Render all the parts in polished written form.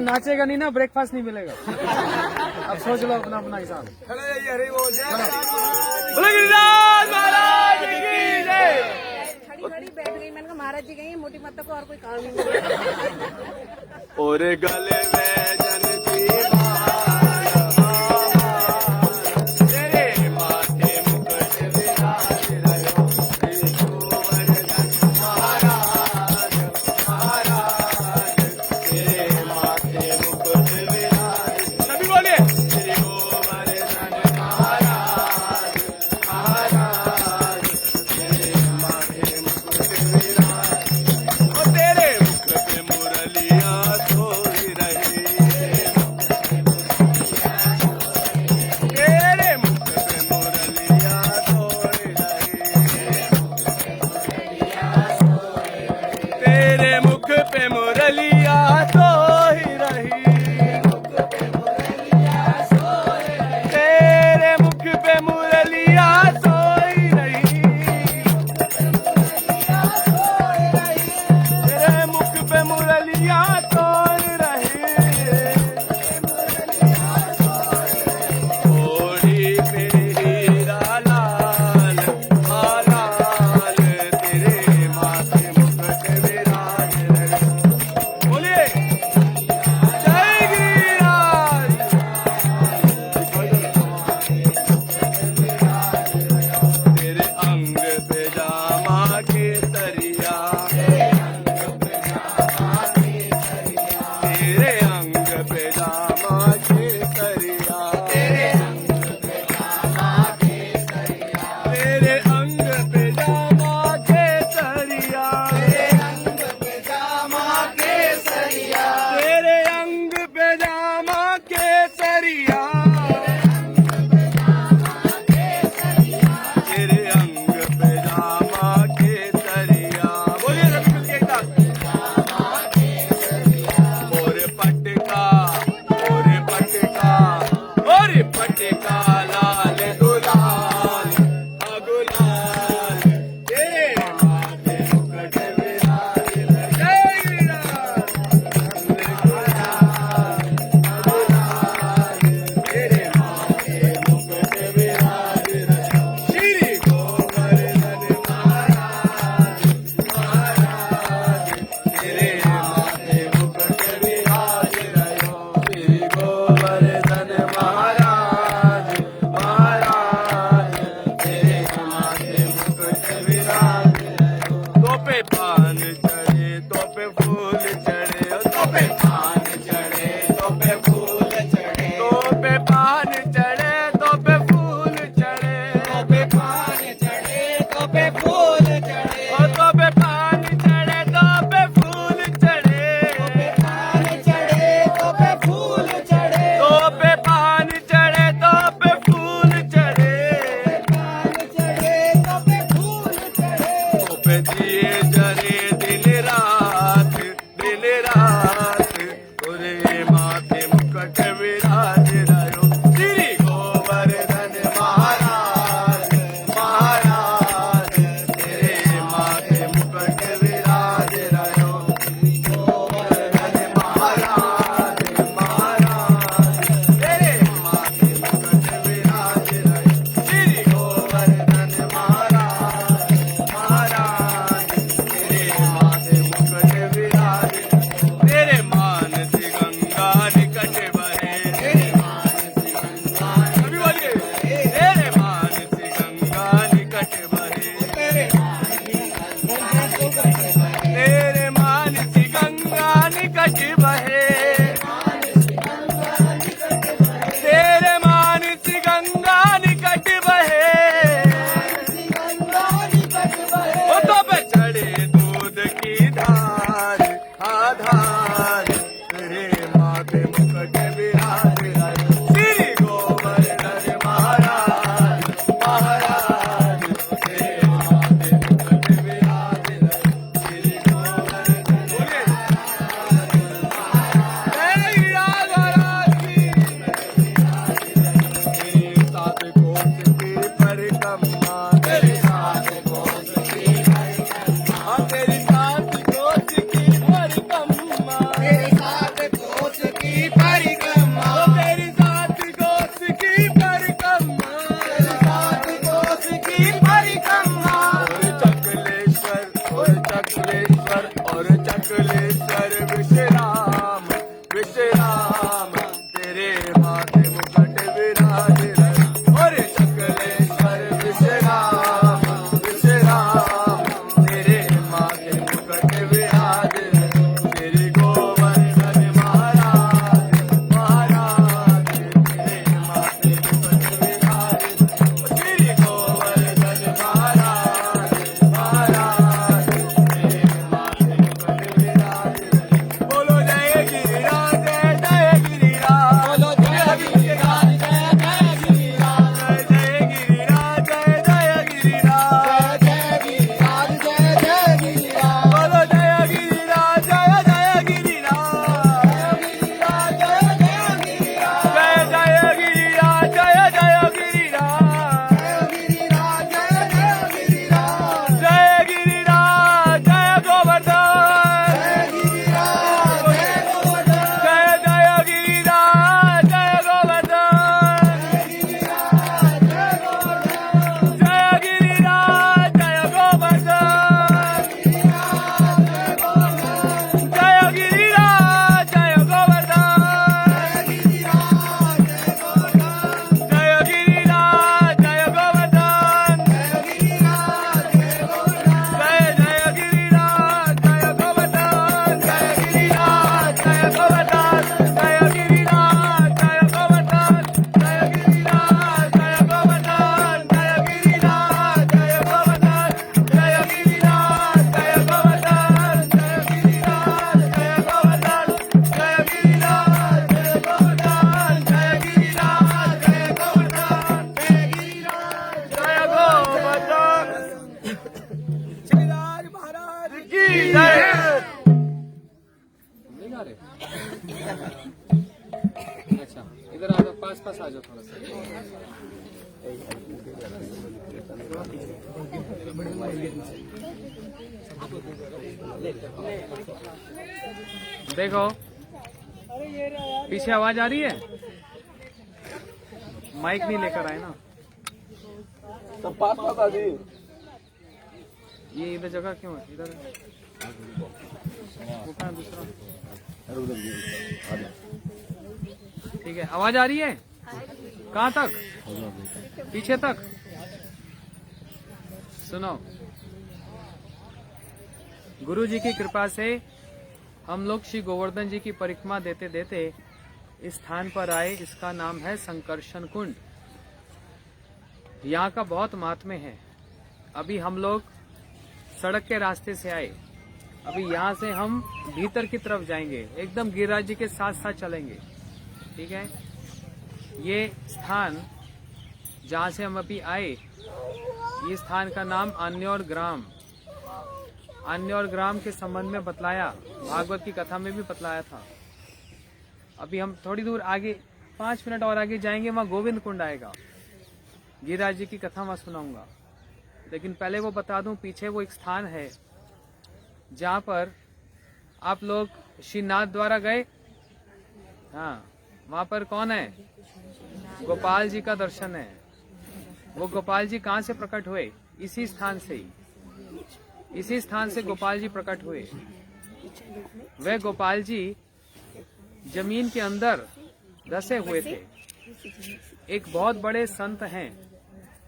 नाचेगा नहीं ना ब्रेकफास्ट नहीं मिलेगा। अब सोच लो अपना अपना हिसाब। खड़ी बैठ गई, मैंने कहा महाराज जी गई मोटी माता को और कोई काम नहीं है। और गले में जनती तेरे माथे मुकुट विराज रहो श्री गोवर्धन महाराज महाराज तेरे माथे मुकुट विराज सभी बोलिए श्री गोवर्धन महाराज महाराज तेरे माथे मुकुट विराज और तेरे मुख पे मुरलियां सोई रही देखो पीछे आवाज आ रही है, माइक नहीं लेकर आए ना। सब पास पास आ जाइए। ये इधर जगह क्यों है? इधर वो कहाँ है दूसरा? ठीक है, आवाज आ रही है? कहाँ तक? पीछे तक। सुनो, गुरु जी की कृपा से हम लोग श्री गोवर्धन जी की परिक्रमा देते देते इस स्थान पर आए। इसका नाम है संकर्षण कुंड। यहाँ का बहुत महात्म्य है। अभी हम लोग सड़क के रास्ते से आए, अभी यहाँ से हम भीतर की तरफ जाएंगे, एकदम गिरिराज जी के साथ साथ चलेंगे। ठीक है, ये स्थान जहाँ से हम अभी आए, ये स्थान का नाम अन्योर ग्राम, अन्योर ग्राम के संबंध में बतलाया, भागवत की कथा में भी बतलाया था। अभी हम थोड़ी दूर आगे 5 मिनट और आगे जाएंगे, वहाँ गोविंद कुंड आएगा, गिरिराज जी की कथा वहाँ सुनाऊंगा। लेकिन पहले वो बता दूं, पीछे वो एक स्थान है जहाँ पर आप लोग श्रीनाथ द्वारा गए। हाँ, वहाँ पर कौन है? गोपाल जी का दर्शन है। वो गोपाल जी कहाँ से प्रकट हुए? इसी स्थान से ही, इसी स्थान से गोपाल जी प्रकट हुए। वे गोपाल जी जमीन के अंदर धसे हुए थे। एक बहुत बड़े संत हैं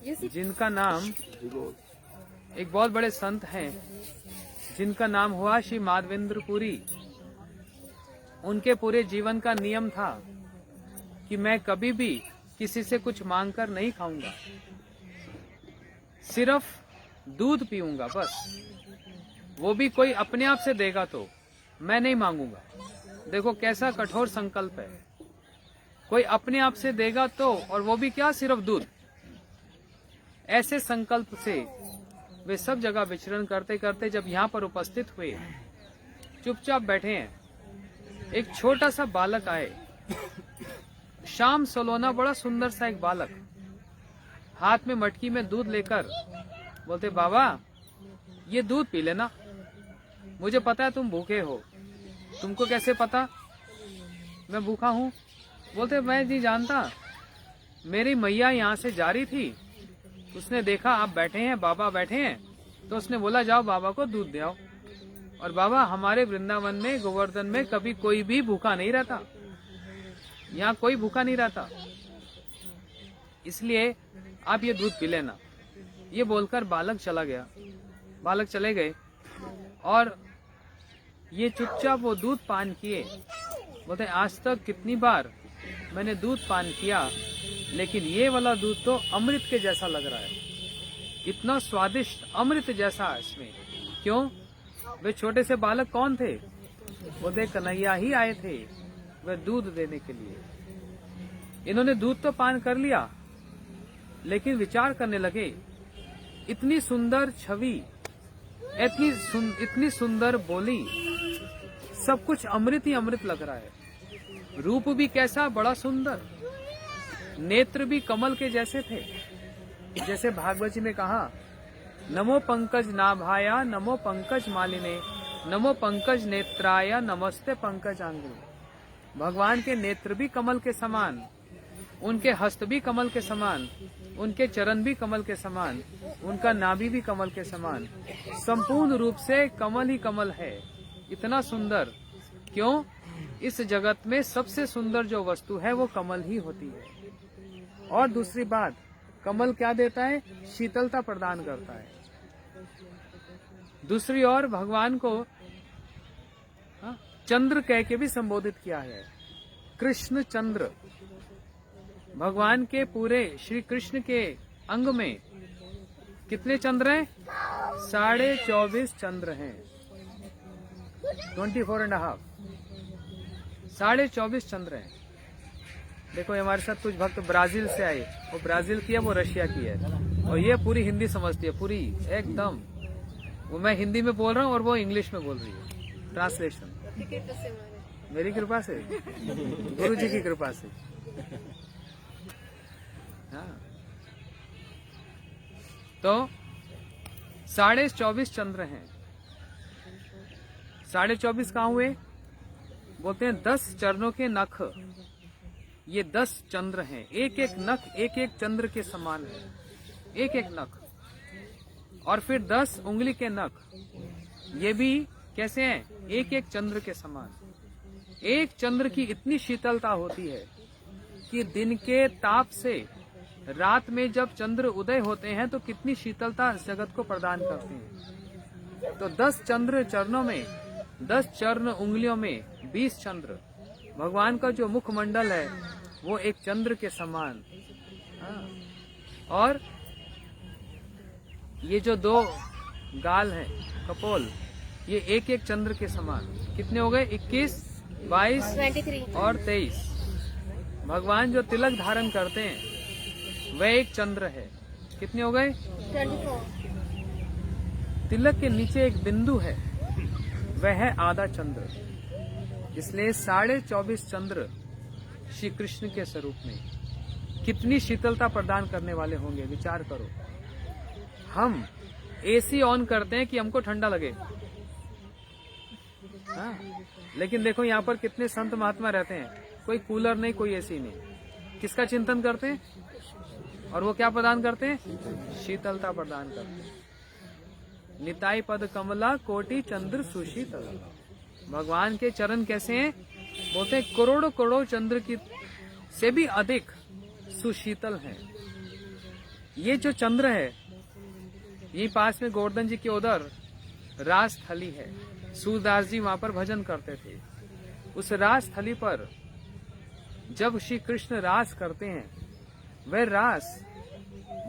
जिनका नाम, एक बहुत बड़े संत हैं जिनका नाम हुआ श्री माधवेंद्र पुरी। उनके पूरे जीवन का नियम था कि मैं कभी भी किसी से कुछ मांगकर नहीं खाऊंगा, सिर्फ दूध पीऊंगा बस। वो भी कोई अपने आप से देगा तो, मैं नहीं मांगूंगा। देखो कैसा कठोर संकल्प है। कोई अपने आप से देगा तो, और वो भी क्या? सिर्फ दूध। ऐसे संकल्प से वे सब जगह विचरण करते करते जब यहाँ पर उपस्थित हुए, चुपचाप बैठे हैं, एक छोटा सा बालक आए, श्याम सलोना, बड़ा सुंदर सा एक बालक, हाथ में मटकी में दूध लेकर बोलते, बाबा ये दूध पी लेना, मुझे पता है तुम भूखे हो। तुमको कैसे पता मैं भूखा हूँ? बोलते, मैं नहीं जानता, मेरी मैया यहाँ से जा रही थी, उसने देखा आप बैठे हैं, बाबा बैठे हैं, तो उसने बोला जाओ बाबा को दूध दे आओ। और बाबा, हमारे वृंदावन में, गोवर्धन में कभी कोई भी भूखा नहीं रहता, यहाँ कोई भूखा नहीं रहता, इसलिए आप ये दूध पी लेना। ये बोलकर बालक चला गया। बालक चले गए और ये चुपचाप वो दूध पान किए। बोलते, आज तक कितनी बार मैंने दूध पान किया, लेकिन ये वाला दूध तो अमृत के जैसा लग रहा है, इतना स्वादिष्ट, अमृत जैसा इसमें। क्यों? वे छोटे से बालक कौन थे? बोलते, कन्हैया ही आए थे वे दूध देने के लिए। इन्होंने दूध तो पान कर लिया, लेकिन विचार करने लगे, इतनी सुंदर छवि, इतनी सुंदर बोली, सब कुछ अमृत ही अमृत लग रहा है। रूप भी कैसा, बड़ा सुंदर, नेत्र भी कमल के जैसे थे। जैसे भागवत जी में कहा, नमो पंकज नाभाया, नमो पंकज मालिने, नमो पंकज नेत्राया, नमस्ते पंकज आंगुली। भगवान के नेत्र भी कमल के समान, उनके हस्त भी कमल के समान, उनके चरण भी कमल के समान, उनका नाभि भी कमल के समान, संपूर्ण रूप से कमल ही कमल है। इतना सुंदर। क्यों? इस जगत में सबसे सुंदर जो वस्तु है वो कमल ही होती है। और दूसरी बात, कमल क्या देता है? शीतलता प्रदान करता है। दूसरी ओर भगवान को चंद्र कह के भी संबोधित किया है, कृष्ण चंद्र। भगवान के पूरे श्री कृष्ण के अंग में कितने चंद्र हैं? 24.5 चंद्र हैं, 24.5, 24.5 चंद्र हैं। देखो हमारे साथ कुछ भक्त ब्राजील से आए, वो ब्राजील की है, वो रशिया की है, और ये पूरी हिंदी समझती है, पूरी एकदम। वो मैं हिंदी में बोल रहा हूँ और वो इंग्लिश में बोल रही है। ट्रांसलेशन मेरी कृपा से, गुरु जी की कृपा से। हाँ। तो 24.5 चंद्र हैं। 24.5 कहाँ हुए? बोलते हैं 10 चरणों के नख, ये 10 चंद्र हैं। एक एक नख एक एक चंद्र के समान है, एक एक नख। और फिर 10 उंगली के नख, ये भी कैसे हैं? एक एक चंद्र के समान। एक चंद्र की इतनी शीतलता होती है कि दिन के ताप से रात में जब चंद्र उदय होते हैं तो कितनी शीतलता जगत को प्रदान करते हैं। तो 10 चंद्र चरणों में, 10 चरण उंगलियों में 20 चंद्र। भगवान का जो मुखमंडल है वो एक चंद्र के समान। और ये जो 2 गाल हैं, कपोल, ये एक एक चंद्र के समान। कितने हो गए? 21, 22 23 और 23। भगवान जो तिलक धारण करते हैं वह एक चंद्र है। कितने हो गए? 24 तिलक के नीचे एक बिंदु है, वह है आधा चंद्र। इसलिए 24.5 चंद्र श्री कृष्ण के स्वरूप में कितनी शीतलता प्रदान करने वाले होंगे, विचार करो। हम एसी ऑन करते हैं कि हमको ठंडा लगे, हाँ? लेकिन देखो यहाँ पर कितने संत महात्मा रहते हैं, कोई कूलर नहीं, कोई एसी नहीं। किसका चिंतन करते हैं? और वो क्या प्रदान करते हैं? शीतलता प्रदान करते हैं। निताई पद कमला कोटि चंद्र सुशीतल। भगवान के चरण कैसे हैं? बोलते हैं करोड़ों करोड़ों चंद्र की से भी अधिक सुशीतल हैं। ये जो चंद्र है, यही पास में गोवर्धन जी के उधर रास थली है। सूरदास जी वहां पर भजन करते थे। उस रास थली पर जब श्री कृष्ण रास करते हैं, वह रास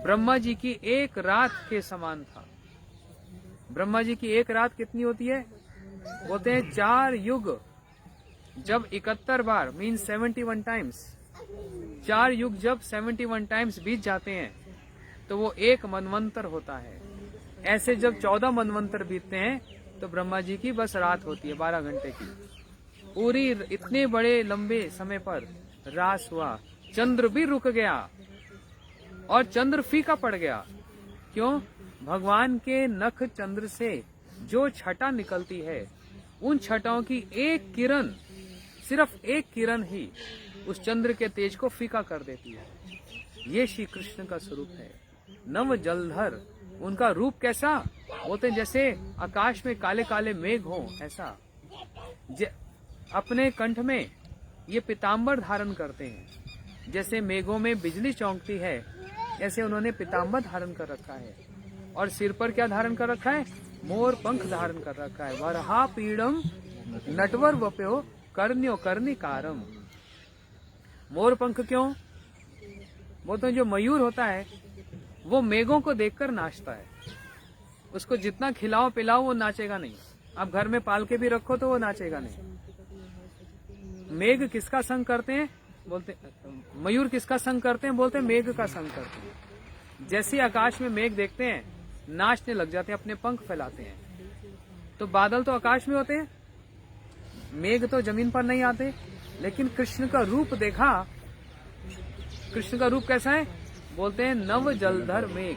ब्रह्मा जी की एक रात के समान था। ब्रह्मा जी की एक रात कितनी होती है? बोलते हैं 4 युग। जब 71 बार मीन 71 टाइम्स, 4 युग जब 71 टाइम्स बीत जाते हैं तो वो एक मनवंतर होता है। ऐसे जब 14 मनवंतर बीतते हैं तो ब्रह्मा जी की बस रात होती है 12 घंटे की। पूरी इतने बड़े लंबे समय पर रास हुआ, चंद्र भी रुक गया और चंद्र फीका पड़ गया। क्यों? भगवान के नख चंद्र से जो छटा निकलती है, उन छटाओं की एक किरण, सिर्फ एक किरण ही उस चंद्र के तेज को फीका कर देती है। ये श्री कृष्ण का स्वरूप है। नव जलधर, उनका रूप कैसा? बोलते जैसे आकाश में काले काले मेघ हो, ऐसा। अपने कंठ में ये पीताम्बर धारण करते हैं। जैसे मेघों में बिजली चौंकती है, ऐसे उन्होंने पीताम्बर धारण कर रखा है। और सिर पर क्या धारण कर रखा है? मोर पंख धारण कर रखा है। वरहा पीड़म नटवर वप्यो कर्ण्यो कर्णिकारम। मोर पंख क्यों? बोलते हैं जो मयूर होता है वो मेघों को देखकर नाचता है। उसको जितना खिलाओ पिलाओ वो नाचेगा नहीं। आप घर में पाल के भी रखो तो वो नाचेगा नहीं। मेघ किसका संग करते हैं? बोलते मयूर किसका संग करते हैं? बोलते हैं मेघ का संग करते हैं। जैसे आकाश में मेघ देखते हैं नाचने लग जाते हैं, अपने पंख फैलाते हैं। तो बादल तो आकाश में होते हैं, मेघ तो जमीन पर नहीं आते। लेकिन कृष्ण का रूप देखा, कृष्ण का रूप कैसा है? बोलते हैं नव जलधर मेघ।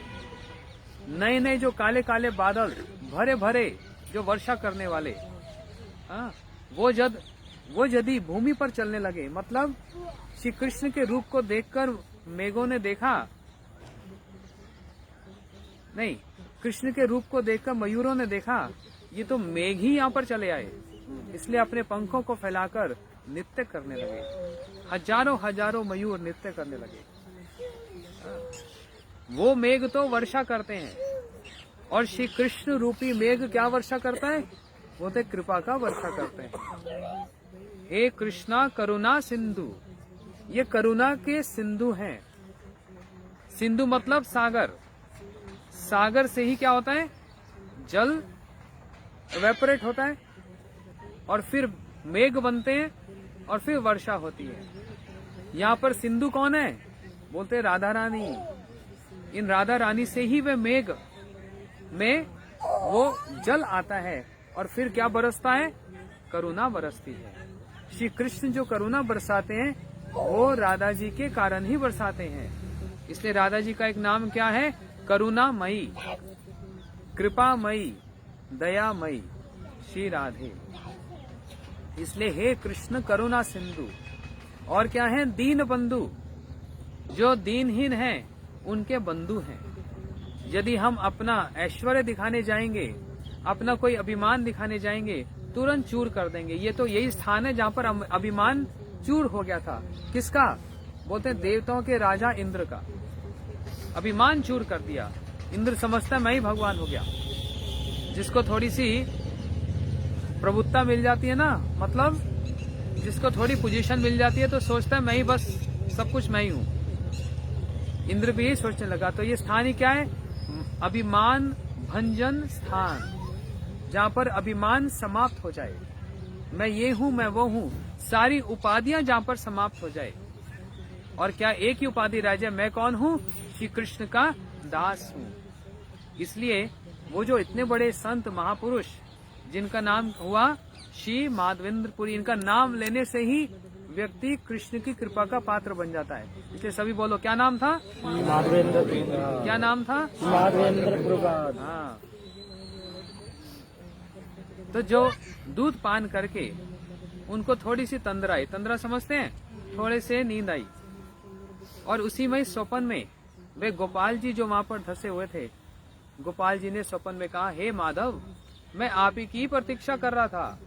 नए नए जो काले काले बादल, भरे भरे जो वर्षा करने वाले, वो यदि भूमि पर चलने लगे, मतलब श्री कृष्ण के रूप को देखकर मेघों ने देखा नहीं, कृष्ण के रूप को देखकर मयूरों ने देखा ये तो मेघ ही यहाँ पर चले आए, इसलिए अपने पंखों को फैलाकर नृत्य करने लगे। हजारों हजारों मयूर नृत्य करने लगे। वो मेघ तो वर्षा करते हैं और श्री कृष्ण रूपी मेघ क्या वर्षा करता है? वो तो कृपा का वर्षा करते हैं। हे कृष्णा करुणा सिंधु, ये करुणा के सिंधु हैं। सिंधु मतलब सागर। सागर से ही क्या होता है? जल इवेपोरेट होता है और फिर मेघ बनते हैं और फिर वर्षा होती है। यहाँ पर सिंधु कौन है? बोलते हैं राधा रानी। इन राधा रानी से ही वे मेघ में वो जल आता है और फिर क्या बरसता है? करुणा बरसती है। श्री कृष्ण जो करुणा बरसाते हैं वो राधा जी के कारण ही बरसाते हैं। इसलिए राधा जी का एक नाम क्या है? करुणामयी, कृपामयी, दयामयी श्री राधे। इसलिए हे कृष्ण करुणा सिंधु। और क्या है? दीन बंधु। जो दीनहीन हैं उनके बंधु हैं। यदि हम अपना ऐश्वर्य दिखाने जाएंगे, अपना कोई अभिमान दिखाने जाएंगे, तुरंत चूर कर देंगे। ये तो यही स्थान है जहाँ पर अभिमान चूर हो गया था। किसका? बोलते हैं देवताओं के राजा इंद्र का। अभिमान चूर कर दिया। इंद्र समझता मैं ही भगवान हो गया। जिसको थोड़ी सी प्रभुत्ता मिल जाती है ना, मतलब जिसको थोड़ी पोजीशन मिल जाती है तो सोचता है मैं ही, बस सब कुछ मैं ही हूँ। इंद्र भी यही सोचने लगा। तो ये स्थान ही क्या है? अभिमान भंजन स्थान, जहाँ पर अभिमान समाप्त हो जाए। मैं ये हूँ, मैं वो हूँ, सारी उपाधियां जहाँ पर समाप्त हो जाए। और क्या एक ही उपाधि रह जाए, मैं कौन हूँ? श्री कृष्ण का दास हूँ। इसलिए वो जो इतने बड़े संत महापुरुष जिनका नाम हुआ श्री माधवेंद्रपुरी, इनका नाम लेने से ही व्यक्ति कृष्ण की कृपा का पात्र बन जाता है। इसलिए सभी बोलो, क्या नाम था? माधवेंद्र। क्या नाम था? माधवेंद्र। हाँ। तो जो दूध पान करके उनको थोड़ी सी तंद्रा आई, तंद्रा समझते हैं, थोड़े से नींद आई, और उसी में स्वप्न में वे गोपाल जी जो वहां पर धसे हुए थे, गोपाल जी ने स्वप्न में कहा, हे माधव, मैं आप ही की प्रतीक्षा कर रहा था।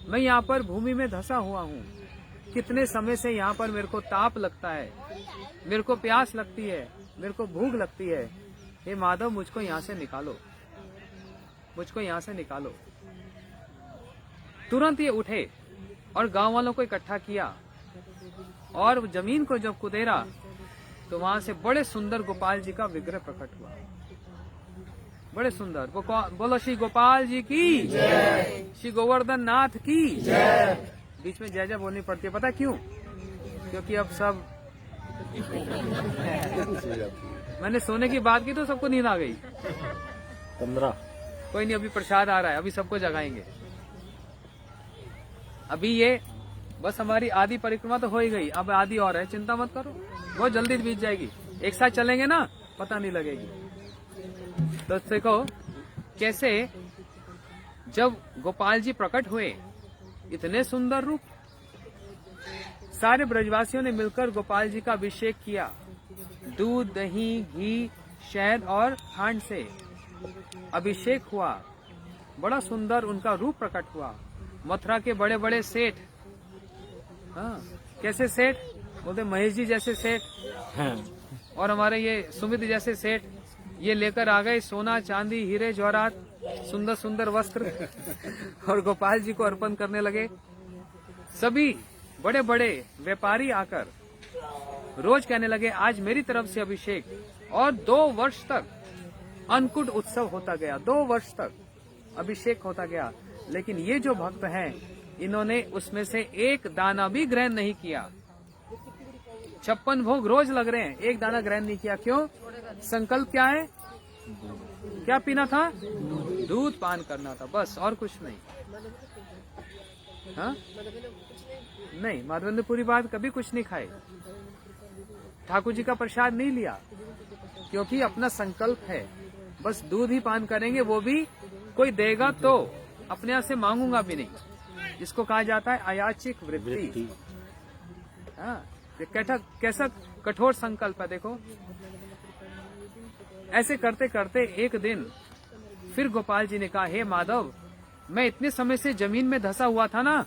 मैं यहाँ पर भूमि में धसा हुआ हूँ। कितने समय से यहाँ पर मेरे को ताप लगता है, मेरे को प्यास लगती है, मेरे को भूख लगती है। हे माधव, मुझको यहाँ से निकालो, मुझको यहाँ से निकालो। तुरंत ये उठे और गांव वालों को इकट्ठा किया, और जमीन को जब कुदेरा तो वहां से बड़े सुंदर गोपाल जी का विग्रह प्रकट हुआ। बड़े सुंदर। बोलो श्री गोपाल जी की जय, श्री गोवर्धन नाथ की जय। बीच में जय जय बोलनी पड़ती है, पता क्यों? क्योंकि अब सब मैंने सोने की बात की तो सबको नींद आ गई। 15। कोई नहीं, अभी प्रसाद आ रहा है, अभी सबको जगाएंगे। अभी ये बस हमारी आधी परिक्रमा तो हो ही गई, अब आधी और है, चिंता मत करो, बहुत जल्दी बीत जाएगी। एक साथ चलेंगे ना, पता नहीं लगेगी। तो देखो कैसे जब गोपाल जी प्रकट हुए, इतने सुंदर रूप, सारे ब्रजवासियों ने मिलकर गोपाल जी का अभिषेक किया। दूध, दही, घी, शहद और खांड से अभिषेक हुआ। बड़ा सुंदर उनका रूप प्रकट हुआ। मथुरा के बड़े बड़े सेठ, हाँ, कैसे सेठ? बोलते महेश जी जैसे सेठ, और हमारे ये सुमित जैसे सेठ, ये लेकर आ गए सोना, चांदी, हीरे जवाहरात, सुंदर सुंदर वस्त्र, और गोपाल जी को अर्पण करने लगे। सभी बड़े बड़े व्यापारी आकर रोज कहने लगे, आज मेरी तरफ से अभिषेक। और 2 वर्ष तक अन्नकूट उत्सव होता गया, 2 वर्ष तक अभिषेक होता गया। लेकिन ये जो भक्त हैं, इन्होंने उसमें से एक दाना भी ग्रहण नहीं किया। 56 भोग रोज लग रहे हैं, एक दाना ग्रहण नहीं किया। क्यों? संकल्प क्या है? क्या पीना था? दूध पान करना था, बस, और कुछ नहीं। हाँ? नहीं, माधवेंद्रपुरी बाद कभी कुछ नहीं खाए, ठाकुर जी का प्रसाद नहीं लिया, क्योंकि अपना संकल्प है, बस दूध ही पान करेंगे, वो भी कोई देगा तो, अपने आप से मांगूंगा भी नहीं। जिसको कहा जाता है अयाचिक वृत्ति। हाँ, कैसा कठोर संकल्प है। देखो, ऐसे करते करते एक दिन फिर गोपाल जी ने कहा, हे माधव, मैं इतने समय से जमीन में धसा हुआ था ना,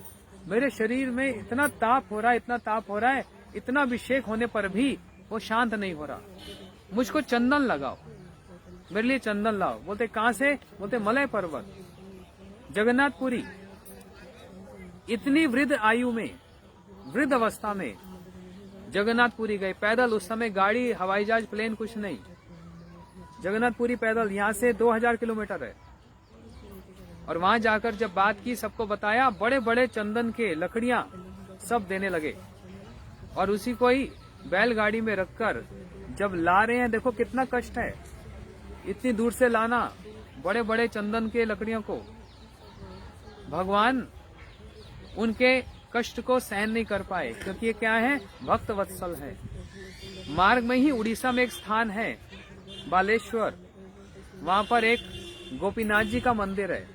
मेरे शरीर में इतना ताप हो रहा है, इतना ताप हो रहा है, इतना अभिषेक होने पर भी वो शांत नहीं हो रहा। मुझको चंदन लगाओ, मेरे लिए चंदन लाओ। बोलते कहाँ से? बोलते मलय पर्वत, जगन्नाथपुरी। इतनी वृद्ध आयु में, वृद्ध अवस्था में जगन्नाथपुरी गए पैदल। उस समय गाड़ी, हवाई जहाज, प्लेन कुछ नहीं। जगन्नाथपुरी पैदल, यहाँ से 2000 किलोमीटर है। और वहां जाकर जब बात की, सबको बताया, बड़े बड़े चंदन के लकड़ियां सब देने लगे, और उसी को ही बैलगाड़ी में रखकर जब ला रहे हैं, देखो कितना कष्ट है इतनी दूर से लाना बड़े बड़े चंदन के लकड़ियों को। भगवान उनके कष्ट को सहन नहीं कर पाए, क्योंकि ये क्या है? भक्त वत्सल है। मार्ग में ही उड़ीसा में एक स्थान है बालेश्वर, वहां पर एक गोपीनाथ जी का मंदिर है।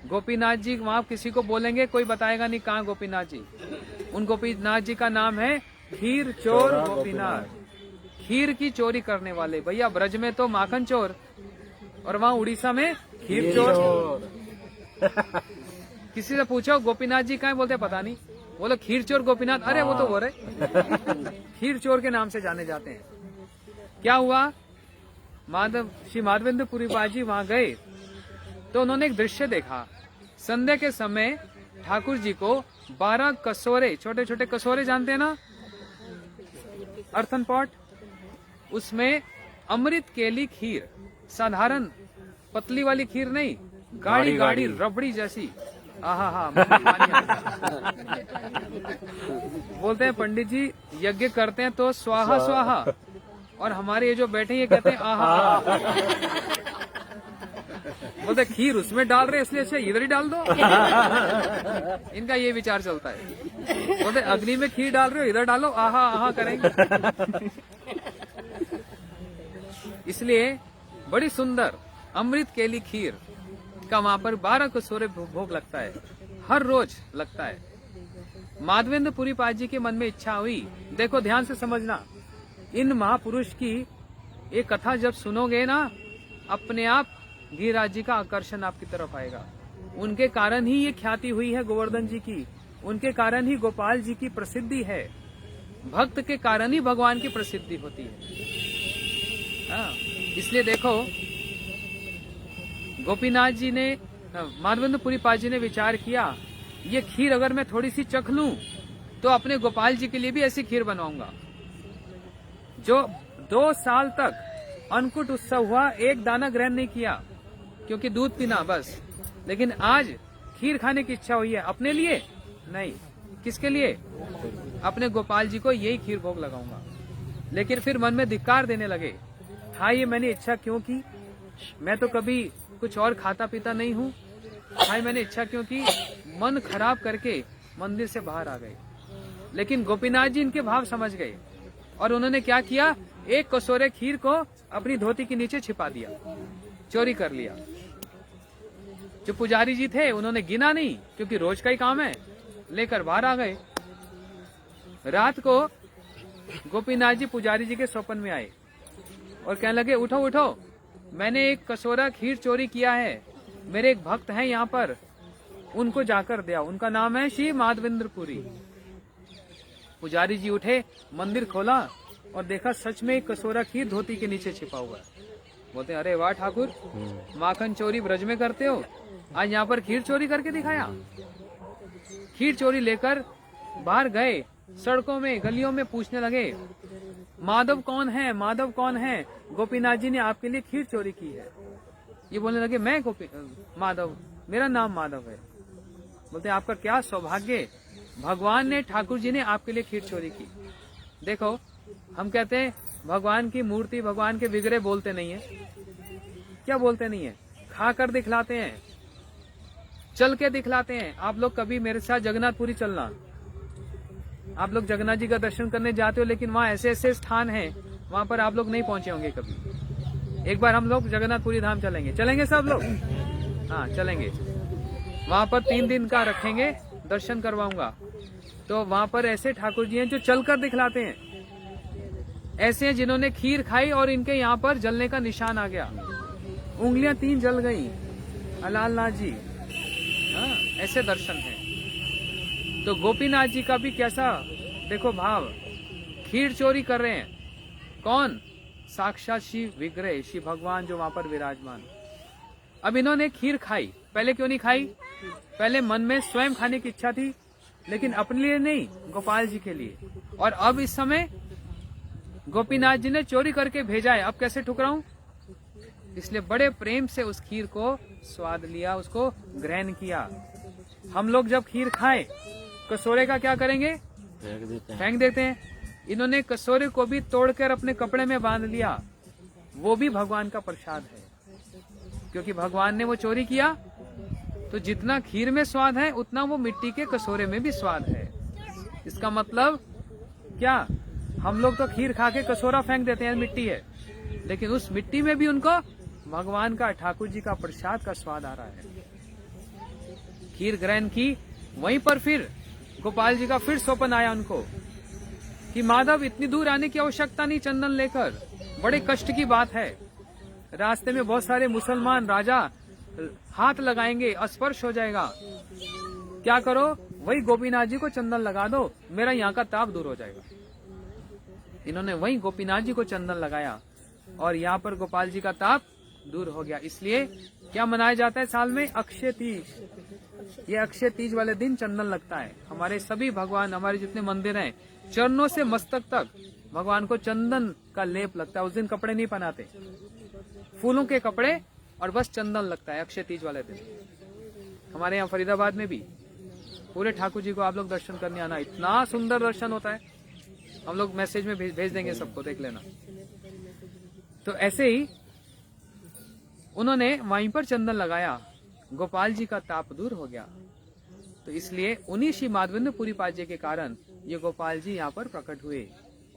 गोपीनाथ जी, वहां किसी को बोलेंगे कोई बताएगा नहीं कहाँ गोपीनाथ जी। उन गोपीनाथ जी का नाम है खीर चोर गोपीनाथ, खीर की चोरी करने वाले। भैया ब्रज में तो माखन चोर और वहाँ उड़ीसा में खीर चोर। किसी से पूछो गोपीनाथ जी कहाँ है, बोलते पता नहीं। बोलो खीर चोर गोपीनाथ, अरे वो तो हो रहे खीर चोर के नाम से जाने जाते हैं। क्या हुआ, श्री माधवेंद्रपुरी बाजी वहां गए तो उन्होंने एक दृश्य देखा। संध्या के समय ठाकुर जी को 12 कसोरे, छोटे छोटे कसोरे जानते हैं ना, अर्थन पॉट, उसमें अमृत केली खीर, साधारण पतली वाली खीर नहीं, गाढ़ी गाढ़ी रबड़ी जैसी। आहा, बोलते हैं पंडित जी यज्ञ करते हैं तो स्वाहा स्वाहा, और हमारे ये जो बैठे ये कहते हैं आहा। बोलते खीर उसमें डाल रहे इसलिए अच्छा इधर ही डाल दो। इनका ये विचार चलता है। बोलते अग्नि में खीर डाल रहे हो, इधर डालो, आहा आहा करेंगे। इसलिए बड़ी सुंदर अमृत केली खीर का वहां पर 12 कसोरे भोग लगता है, हर रोज लगता है। माधवेंद्रपुरी पाद जी के मन में इच्छा हुई। देखो ध्यान से समझना, इन महापुरुष की एक कथा जब सुनोगे ना, अपने आप गिरिराज जी का आकर्षण आपकी तरफ आएगा। उनके कारण ही ये ख्याति हुई है गोवर्धन जी की, उनके कारण ही गोपाल जी की प्रसिद्धि है। भक्त के कारण ही भगवान की प्रसिद्धि होती है। इसलिए देखो गोपीनाथ जी ने, माधवेंद्रपुरी पाद जी ने विचार किया, ये खीर अगर मैं थोड़ी सी चख लूं तो अपने गोपाल जी के लिए भी ऐसी खीर बनवाऊंगा। जो 2 साल तक अन्नकूट उत्सव हुआ, एक दाना ग्रहण नहीं किया क्योंकि दूध पीना बस। लेकिन आज खीर खाने की इच्छा हुई है, अपने लिए नहीं, किसके लिए? अपने गोपाल जी को यही खीर भोग लगाऊंगा। लेकिन फिर मन में धिक्कार देने लगे, हाँ ये मैंने इच्छा क्यों की, मैं तो कभी कुछ और खाता पीता नहीं हूँ, हाँ मैंने इच्छा क्यों की, मन खराब करके मंदिर से बाहर आ गए। लेकिन गोपीनाथ जी इनके भाव समझ गए और उन्होंने क्या किया, एक कटोरे खीर को अपनी धोती के नीचे छिपा दिया, चोरी कर लिया। जो पुजारी जी थे उन्होंने गिना नहीं क्योंकि रोज का ही काम है, लेकर बाहर आ गए। रात को गोपीनाथ जी पुजारी जी के स्वप्न में आए और कहने लगे, उठो उठो, मैंने एक कटोरा खीर चोरी किया है, मेरे एक भक्त हैं यहाँ पर, उनको जाकर दिया, उनका नाम है श्री माधवेंद्रपुरी। पुजारी जी उठे, मंदिर खोला और देखा सच में एक कटोरा खीर धोती के नीचे छिपा हुआ है। बोलते अरे वाह ठाकुर, माखन चोरी ब्रज में करते हो, आज यहाँ पर खीर चोरी करके दिखाया। खीर चोरी लेकर बाहर गए, सड़कों में गलियों में पूछने लगे, माधव कौन है, माधव कौन है, गोपीनाथ जी ने आपके लिए खीर चोरी की है। ये बोलने लगे, मैं माधव, मेरा नाम माधव है। बोलते आपका क्या सौभाग्य, भगवान ने, ठाकुर जी ने आपके लिए खीर चोरी की। देखो हम कहते हैं भगवान की मूर्ति, भगवान के विग्रह बोलते नहीं है, क्या बोलते नहीं है, खाकर दिखलाते हैं, चल के दिखलाते हैं। आप लोग कभी मेरे साथ जगन्नाथपुरी चलना, आप लोग जगन्नाथ जी का दर्शन करने जाते हो, लेकिन वहाँ ऐसे ऐसे स्थान हैं वहाँ पर आप लोग नहीं पहुंचे होंगे कभी। एक बार हम लोग जगन्नाथपुरी धाम चलेंगे, चलेंगे सब लोग, हाँ चलेंगे। वहाँ पर 3 दिन का रखेंगे, दर्शन करवाऊंगा। तो वहाँ पर ऐसे ठाकुर जी हैं जो चलकर दिखलाते हैं, ऐसे हैं जिन्होंने खीर खाई और इनके यहाँ पर जलने का निशान आ गया, उंगलियां 3 जल गई, अलालनाथ जी। हाँ, ऐसे दर्शन हैं। तो गोपीनाथ जी का भी कैसा देखो भाव, खीर चोरी कर रहे हैं, कौन? साक्षात शिव विग्रह, शिव भगवान जो वहां पर विराजमान। अब इन्होंने खीर खाई, पहले क्यों नहीं खाई? पहले मन में स्वयं खाने की इच्छा थी, लेकिन अपने लिए नहीं, गोपाल जी के लिए। और अब इस समय गोपीनाथ जी ने चोरी करके भेजा है, अब कैसे ठुकराऊं? इसलिए बड़े प्रेम से उस खीर को स्वाद लिया, उसको ग्रहण किया। हम लोग जब खीर खाएं, कटोरे का क्या करेंगे? फेंक देते हैं। इन्होंने कटोरे को भी तोड़कर अपने कपड़े में बांध लिया, वो भी भगवान का प्रसाद है, क्योंकि भगवान ने वो चोरी किया। तो जितना खीर में स्वाद है उतना वो मिट्टी के कटोरे में भी स्वाद है। इसका मतलब क्या? हम लोग तो खीर खा के कचौरा फेंक देते हैं, मिट्टी है, लेकिन उस मिट्टी में भी उनको भगवान का, ठाकुर जी का प्रसाद का स्वाद आ रहा है। खीर ग्रहण की, वहीं पर फिर गोपाल जी का फिर स्वप्न आया उनको कि माधव इतनी दूर आने की आवश्यकता नहीं चंदन लेकर, बड़े कष्ट की बात है, रास्ते में बहुत सारे मुसलमान राजा हाथ लगाएंगे, स्पर्श हो जाएगा, क्या करो, वही गोपीनाथ जी को चंदन लगा दो, मेरा यहाँ का ताप दूर हो जाएगा। इन्होंने वही गोपीनाथ जी को चंदन लगाया और यहाँ पर गोपाल जी का ताप दूर हो गया। इसलिए क्या मनाया जाता है साल में? अक्षय तीज। ये अक्षय तीज वाले दिन चंदन लगता है। हमारे सभी भगवान, हमारे जितने मंदिर हैं, चरणों से मस्तक तक भगवान को चंदन का लेप लगता है। उस दिन कपड़े नहीं पहनाते, फूलों के कपड़े और बस चंदन लगता है अक्षय तीज वाले दिन। हमारे यहाँ फरीदाबाद में भी पूरे ठाकुर जी को आप लोग दर्शन करने आना, इतना सुंदर दर्शन होता है। हम लोग मैसेज में भेज देंगे सबको, देख लेना। तो ऐसे ही उन्होंने वहीं पर चंदन लगाया, गोपाल जी का ताप दूर हो गया। तो इसलिए उन्हीं श्री माधवेंद्र पुरी पाद्य के कारण ये गोपाल जी यहाँ पर प्रकट हुए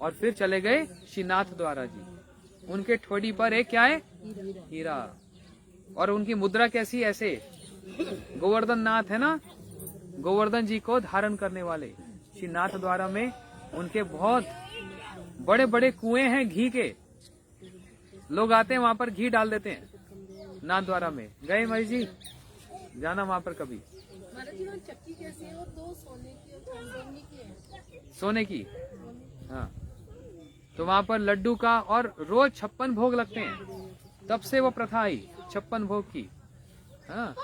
और फिर चले गए श्रीनाथ द्वारा जी। उनके ठोड़ी पर एक क्या है? हीरा। और उनकी मुद्रा कैसी? ऐसे गोवर्धन नाथ है ना, गोवर्धन जी को धारण करने वाले श्रीनाथ द्वारा में उनके बहुत बड़े बड़े कुएं हैं घी के। लोग आते हैं वहां पर घी डाल देते हैं नाथ द्वारा में। गए महेश जी? जाना वहां पर कभी। चक्की कैसी है? वो 2 सोने की और चांदी की है। सोने की, हाँ। तो वहां पर लड्डू का और रोज 56 भोग लगते हैं, तब से वो प्रथा आई 56 भोग की, हाँ।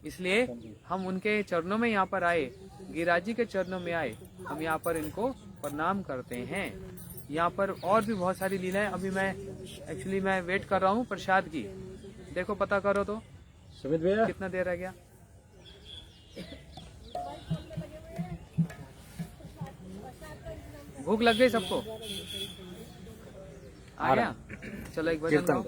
इसलिए हम उनके चरणों में यहाँ पर आए, गिरिराज जी के चरणों में आए, हम यहाँ पर इनको प्रणाम करते हैं। यहाँ पर और भी बहुत सारी लीलाएं, अभी मैं वेट कर रहा हूँ प्रसाद की। देखो पता करो तो सुमित भैया कितना देर रह गया। भूख लग गई सबको? आ गया? चलो एक भजन गाओ।